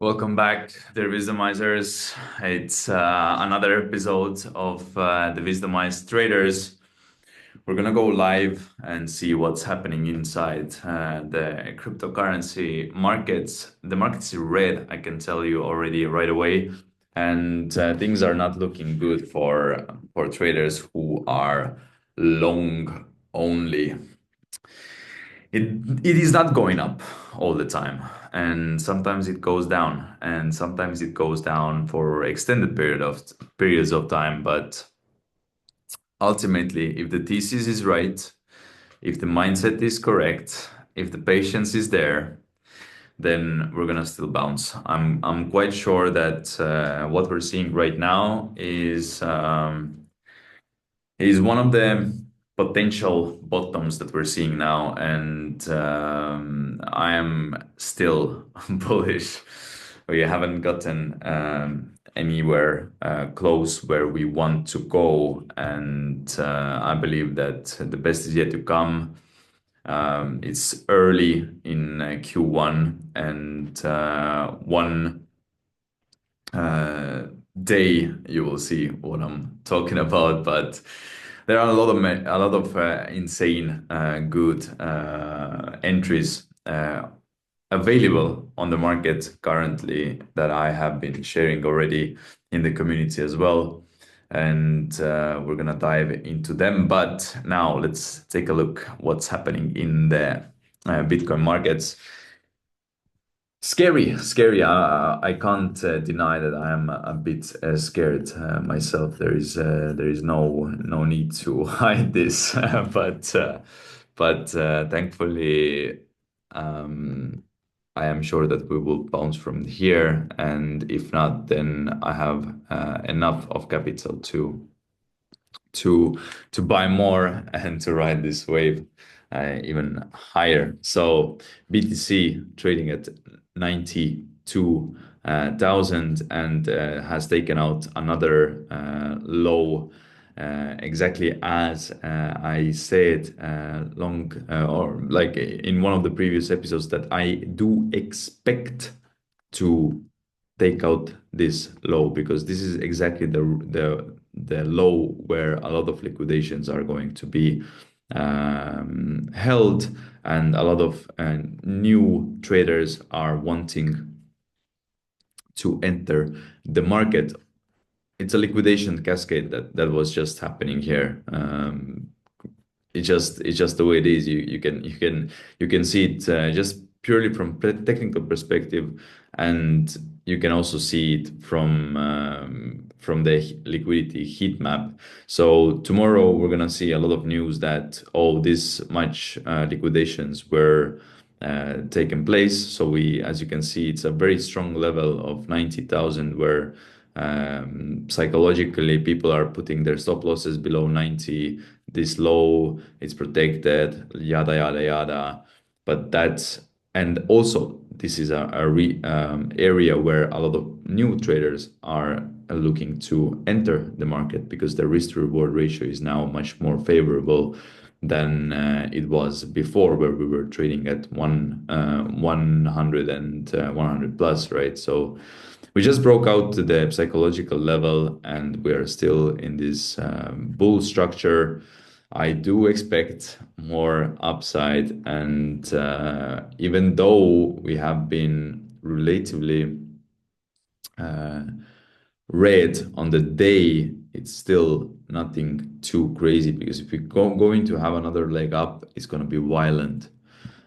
Welcome back, dear Wisdomizers. It's another episode of the Wisdomized Traders. We're gonna go live and see what's happening inside the cryptocurrency markets. The market's in red, I can tell you already right away, and things are not looking good for traders who are long only. It is not going up all the time, and sometimes it goes down, and sometimes it goes down for extended periods of time. But ultimately, if the thesis is right, if the mindset is correct, if the patience is there, then we're gonna still bounce. I'm quite sure that what we're seeing right now is one of the potential bottoms that we're seeing now, and I am still bullish. We haven't gotten anywhere close where we want to go, and I believe that the best is yet to come. It's early in Q1, and one uh, day you will see what I'm talking about. But there are a lot of insane good entries available on the market currently that I have been sharing already in the community as well. And we're gonna dive into them. But now let's take a look what's happening in the Bitcoin markets. Scary. I can't deny that I am a bit scared myself. There is no need to hide this, but thankfully, um, I am sure that we will bounce from here. And if not, then I have enough of capital to to buy more and to ride this wave even higher. So BTC trading at 92,000 and has taken out another low. Exactly as I said long or like in one of the previous episodes, that I do expect to take out this low, because this is exactly the low where a lot of liquidations are going to be held, and a lot of new traders are wanting to enter the market. It's a liquidation cascade that was just happening here. It's just the way it is. You can see it just purely from technical perspective, and you can also see it from the liquidity heat map. So tomorrow we're gonna see a lot of news that this much liquidations were taken place. So as you can see, it's a very strong level of 90,000 where psychologically people are putting their stop losses below 90. This low, it's protected, yada yada yada. But and also this is a area where a lot of new traders are looking to enter the market, because the risk to reward ratio is now much more favorable than it was before, where we were trading at 100 and 100 plus, right? So we just broke out to the psychological level, and we are still in this bull structure. I do expect more upside, and even though we have been relatively uh, red on the day, it's still nothing too crazy, because if we going to have another leg up, it's going to be violent,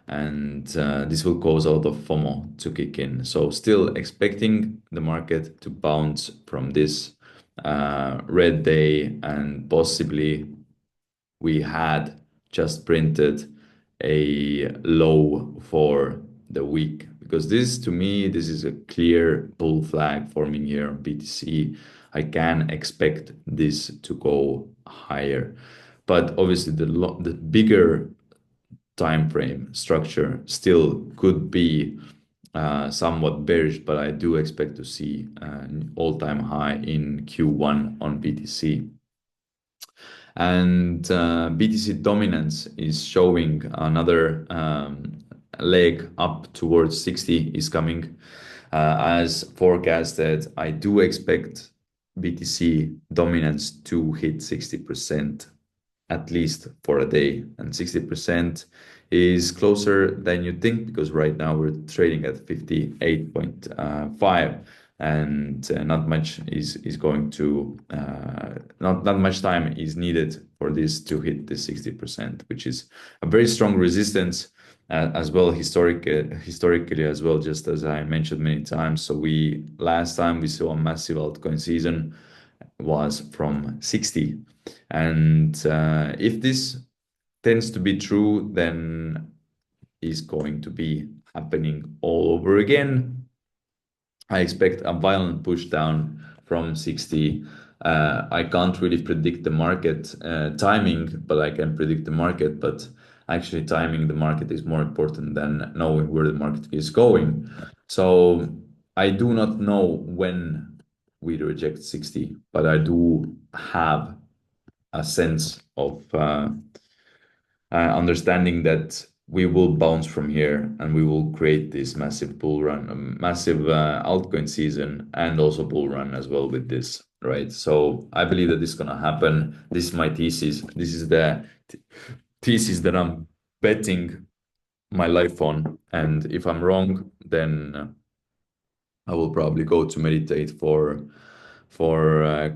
and this will cause a lot of FOMO to kick in. So still expecting the market to bounce from this red day, and possibly we had just printed a low for the week, because this, to me, this is a clear bull flag forming here on BTC. I can expect this to go higher, but obviously the bigger time frame structure still could be somewhat bearish, but I do expect to see an all-time high in Q1 on BTC. And BTC dominance is showing another leg up towards 60 is coming. As forecasted, I do expect BTC dominance to hit 60% at least for a day, and 60% is closer than you think because right now we're trading at 58.5, and not much is going to not much time is needed for this to hit the 60%, which is a very strong resistance as well historically as well, just as I mentioned many times. So we last time we saw a massive altcoin season was from 60, and if this tends to be true, then is going to be happening all over again. I expect a violent push down from 60. I can't really predict the market timing, but I can predict the market. But actually, timing the market is more important than knowing where the market is going. So I do not know when we reject 60, but I do have a sense of understanding that we will bounce from here and we will create this massive bull run, a massive altcoin season, and also bull run as well with this, right? So I believe that this is gonna happen. This is my thesis. This is the thesis that I'm betting my life on. And if I'm wrong, then I will probably go to meditate for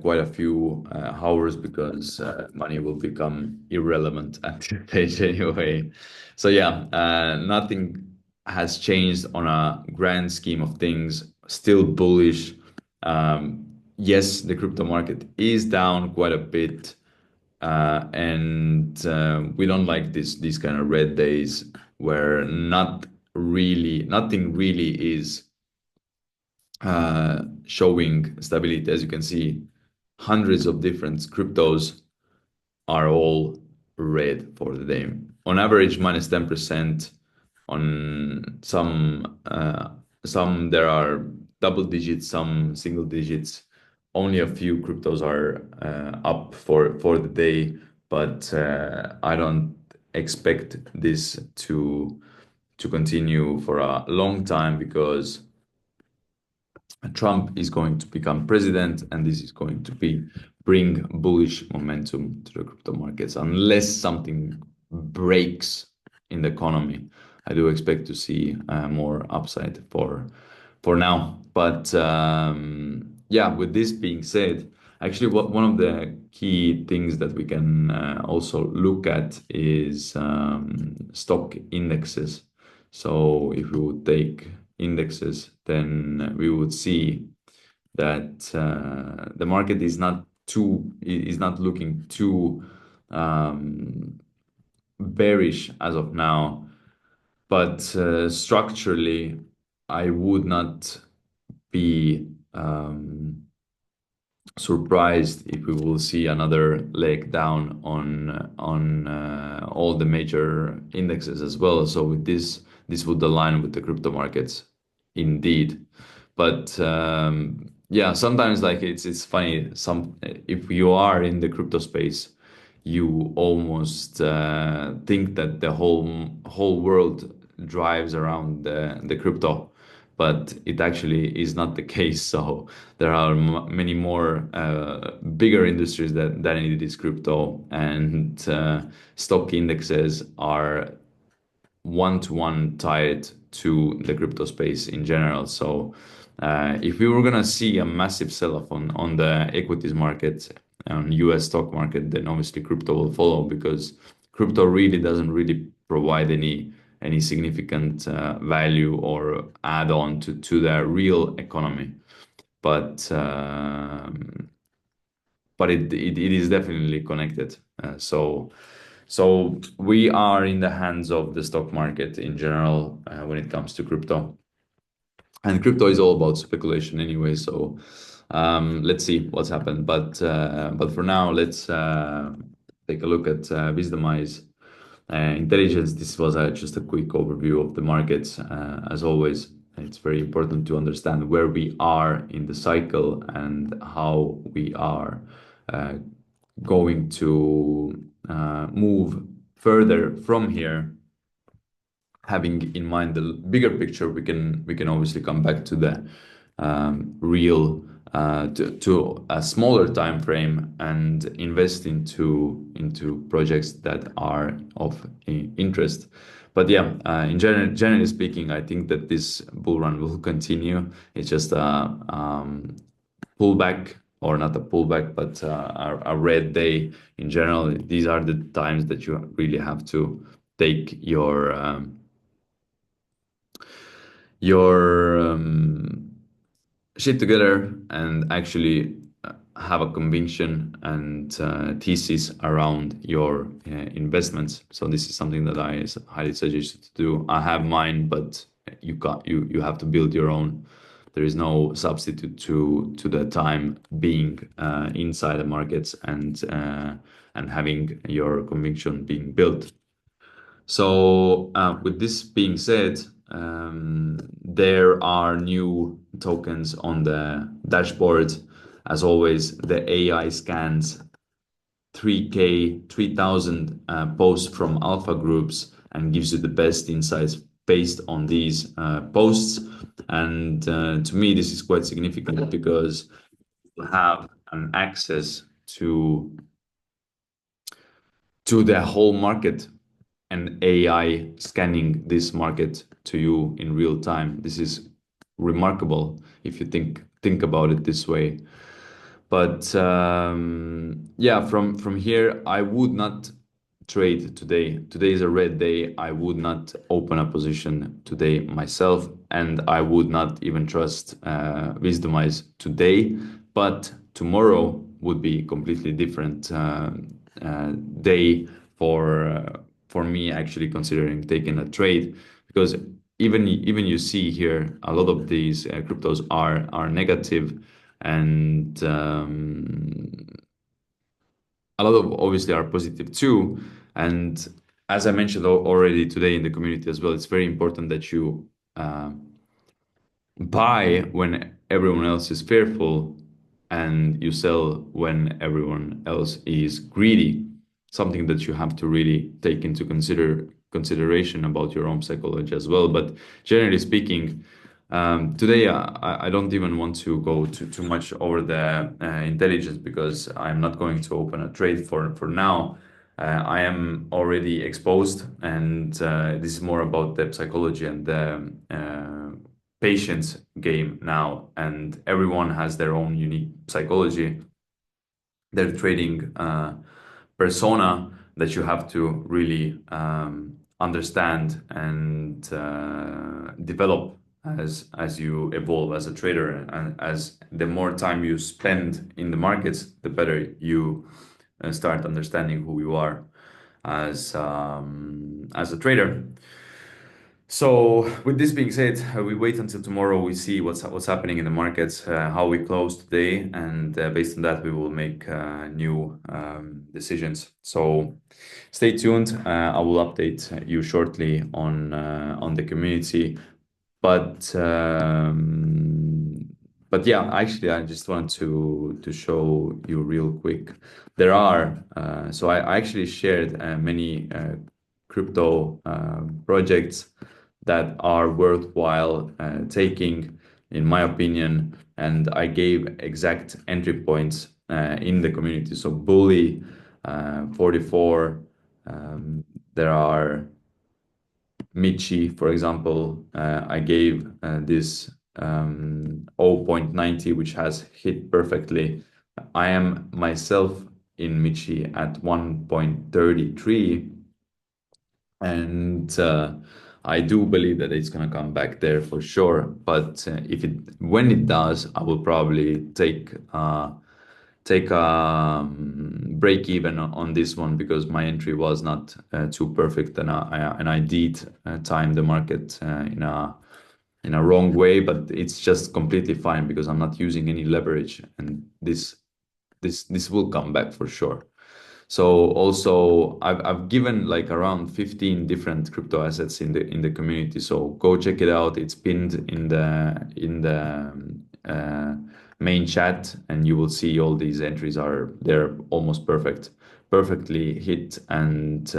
quite a few hours because money will become irrelevant at this stage anyway. So yeah, nothing has changed on a grand scheme of things. Still bullish. Yes, the crypto market is down quite a bit, and we don't like these kind of red days where nothing really is showing stability. As you can see, hundreds of different cryptos are all red for the day. On average, minus 10%. On some there are double digits, some single digits. Only a few cryptos are up for the day, but I don't expect this to continue for a long time because Trump is going to become president, and this is going to bring bullish momentum to the crypto markets. Unless something breaks in the economy, I do expect to see more upside for now. But yeah, with this being said, actually, one of the key things that we can also look at is stock indexes. So if we would take indexes, then we would see that the market is not looking too bearish as of now, but structurally, I would not be surprised if we will see another leg down on all the major indexes as well. So with this would align with the crypto markets indeed. But yeah, sometimes like it's funny. If you are in the crypto space, you almost think that the whole world drives around the crypto, but it actually is not the case. So there are many more bigger industries that need this crypto, and stock indexes are one-to-one tied to the crypto space in general. So if we were gonna see a massive sell-off on the equities market, on US stock market, then obviously crypto will follow because crypto really doesn't really provide any significant value or add on to the real economy. But it is definitely connected. So we are in the hands of the stock market in general when it comes to crypto. And crypto is all about speculation anyway. So let's see what's happened. But for now, let's take a look at Wisdomize intelligence. This was just a quick overview of the markets. As always, it's very important to understand where we are in the cycle and how we are going to move further from here. having in mind the bigger picture, we can obviously come back to the real to a smaller time frame and invest into projects that are of interest. But yeah, generally speaking, I think that this bull run will continue. It's just pullback, or not a pullback, but a red day in general. These are the times that you really have to take your shit together and actually have a conviction and thesis around your investments. So this is something that highly suggest you to do. I have mine, but you have to build your own. There is no substitute to the time being inside the markets and having your conviction being built. So, with this being said, there are new tokens on the dashboard. As always, the AI scans 3,000 posts from alpha groups and gives you the best insights based on these posts. And to me, this is quite significant because you have an access to the whole market and AI scanning this market to you in real time. This is remarkable if you think about it this way. But yeah, from here, I would not trade today. Today is a red day. I would not open a position today myself, and I would not even trust Wisdomize today. But tomorrow would be completely different day for me actually considering taking a trade, because even you see here a lot of these cryptos are negative, and a lot of obviously are positive too. And as I mentioned already today in the community as well, it's very important that you buy when everyone else is fearful and you sell when everyone else is greedy. Something that you have to really take into consideration about your own psychology as well. But generally speaking, today I don't even want to go too much over the intelligence, because I'm not going to open a trade for now. I am already exposed, and this is more about the psychology and the patience game now, and everyone has their own unique psychology, their trading persona that you have to really understand and develop as you evolve as a trader, and as the more time you spend in the markets, the better you start understanding who you are as a trader. So, with this being said, we wait until tomorrow. We see what's happening in the markets, how we close today, and based on that, we will make new decisions. So, stay tuned. I will update you shortly on the community. But but yeah, actually, I just want to show you real quick. There are so I actually shared many crypto projects that are worthwhile taking, in my opinion, and I gave exact entry points in the community. So Bully 44. There are Michi, for example. I gave this 0.90, which has hit perfectly. I am myself in Michi at 1.33, and I do believe that it's going to come back there for sure. But when it does, I will probably take a break even on this one, because my entry was not too perfect, and I did time the market in a wrong way, but it's just completely fine because I'm not using any leverage, and this will come back for sure. So also I've given like around 15 different crypto assets in the community. So go check it out. It's pinned in the main chat, and you will see all these entries are they're almost perfect. perfectly hit and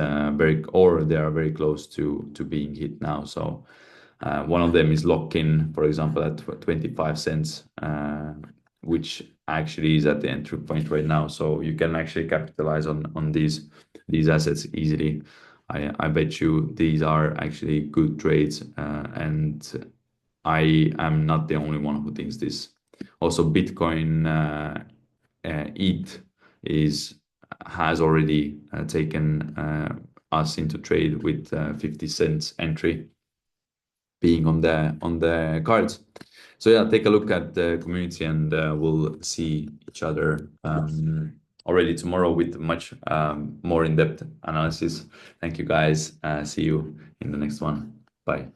or they are very close to being hit now. So one of them is lock-in, for example, at 25 cents, which actually is at the entry point right now. So you can actually capitalize on these assets easily. I bet you these are actually good trades, and I am not the only one who thinks this. Also, Bitcoin ETH is has already taken us into trade with 50 cents entry being on the cards. So yeah, take a look at the community, and we'll see each other already tomorrow with much more in-depth analysis. Thank you guys. See you in the next one. Bye.